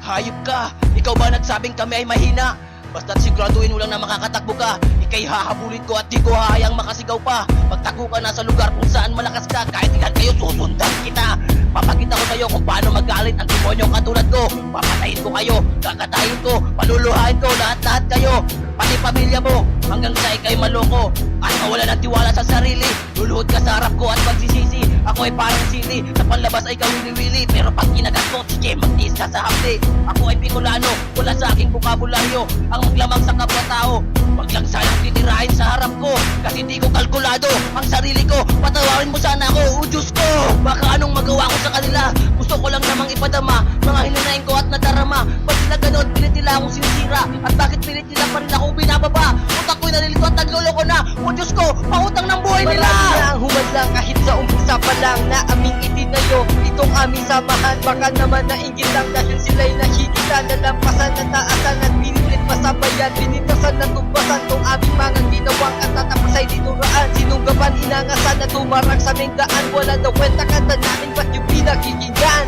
Hayop ka! Ikaw ba nagsabing kami ay mahina? Basta't siguraduhin mo lang na makakatakbo ka. Ika'y hahabulin ko at di ko hahayang makasigaw pa. Magtago ka na sa lugar kung saan malakas ka. Kahit ilan kayo, susundan kita. Papakita ko sa'yo kung paano magalit ang demonyong katulad ko. Papatayin ko kayo, kakatayin ko, paluluhain ko, lahat-lahat kayo. Pati pamilya mo, hanggang sa ika'y maloko at mawala ng tiwala sa sarili. Luluhod ka sa harap ko at magsisisi. Ako ay parang sili, sa panlabas ay kawili-wili. Pero pag kinagat ko, sige magtiis ka sa hapdi. Ako ay Bicolano, wala sa aking bukabularyo ang maglamang sa kapwa-tao. Wag lang sanang titirahin sa harap ko, kasi di ko kalkulado ang sarili ko. Patawarin mo sana ako, Diyos ko. Baka anong magawa ko sa kanila, gusto ko lang namang ipadama mga hinanain ko at nadarama. Ba't sila ganon, pilit nila akong sinisira? At bakit pilit nila pa rin akong binababa? Utak ko'y nalilito at nagloloko na. O Diyos ko, pautang ng buhay nila. Marami na ang humadlang kahit sa umpisa pa lang na aming itinayo itong aming samahan. Baka naman nainggit lang dahil sila'y nahigitan, nalampasan, nataasan at pinilit masabayan, pinitasan na tumbasan tong aming mga ginawang at tatapos ay dinuraan. Sinunggaban, inangasan na tumarang sa aming daan. Wala daw kwenta kanta namin, ba't yung pinakikinggan?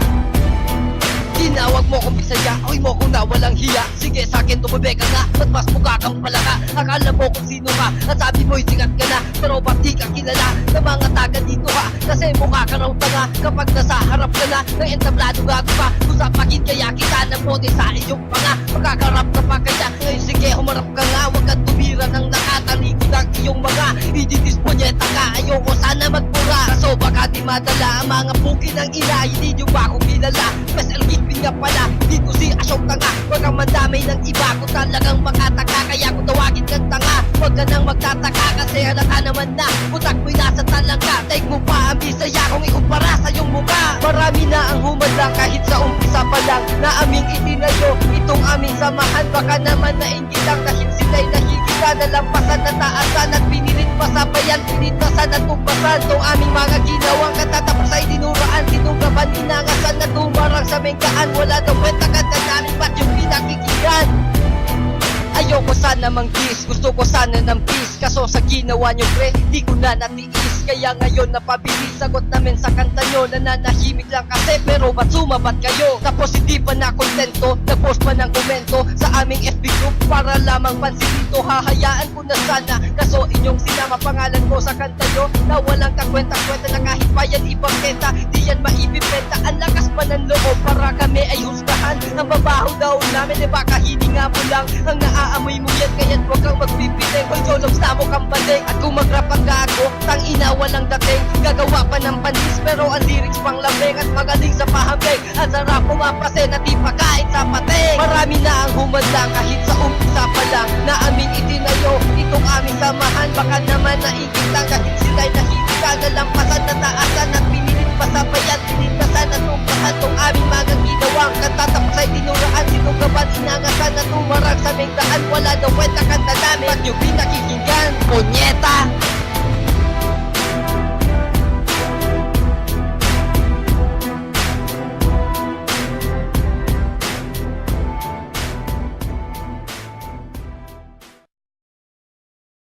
Tinawag mo kong Bisaya, oy mo kung na walang hiya. Sige sa'kin tumabi ka nga, ba't mas mukha kang palaka? Akala mo kung sino ka, at sabi mo'y sikat ka na. Pero ba't di ka kilala na mga taga dito ka? Kasi mukha ka raw tanga kapag nasa harap ka na ng entablado gago ka. Kung sa pagid kaya kita ng bote sa iyong panga, magkakarap ka pa kaya. Ngayon sige humarap ka nga, huwag kang tumira ng nakatalikod ang iyong mga ididisponyeta ka. Ayoko sana magpura, kaso baka di madala ang mga puki ng ina. Hindi nyo ba ako kilala? Mas Elvin nga pala, dito si Asyong tanga. Huwag kang mandamay ng iba, kung talagang makataka kaya kung tawagin kang tanga. Huwag ka nang magtataka kasi halata naman na utak mo'y nasa talangka. Taig mo pa ang Bisaya kung ikumpara sa iyong mukha. Marami na ang humadlang kahit sa umpisa pa lang na aming itinayo itong aming samahan. Baka naman nainggit lang dahil sila'y nahigitan, nalampasan, nataasan at pinilit pasabayan, pinitasan at tumbasan tong aming mga ginawang katatapos ay dinuraan. Sinunggaban, inangasan na tumarang sa mengkaan. Wala daw kwenta kanta namin, ba't yung pinakikinggan? Ayoko sana manggis, gusto ko sana ng peace. Kaso sa ginawa nyo pre, di ko na natiis. Kaya ngayon napabilis, sagot namin sa kanta nyo. Nananahimik lang kasi, pero ba't sumabat kayo? Tapos hindi pa na kontento, nag-post pa ng komento sa aming FB group para lamang pansin dito. Hahayaan ko na sana, kaso inyong sinama pangalan ko sa kanta nyo na walang kakwenta-kwenta na kahit pa yan ibang kenta. Di yan maibibenta, ang lakas pa ng loob para kami ay husgahan. Ang babaho daw namin, eh baka hininga mo lang ang naaamoy mo yan, kaya't huwag kang magpipiling. Kung sologs na mo kang baling at kung magrapag ka ako, tang ina walang dating. Gagawa pa ng pandis pero ang lyrics pang lamig at magaling sa pahambing. Ang sarap pumapasin at di pakain sa pating. Marami na ang humadlang kahit sa umpisa pa lang na aming itinayo itong aming samahan. Baka naman naigit lang kahit sila'y nahigitan, nalampasan, nataasan at pinilit pasabayan, pinitasan at tumbasan tong aming mga ginawang katatapos ay dinuraan. Sinunggaban, inangasan at tumarang sa mengdaan. Wala daw kwenta kanta namin, ba't yung pinakikinggan? Punyeta!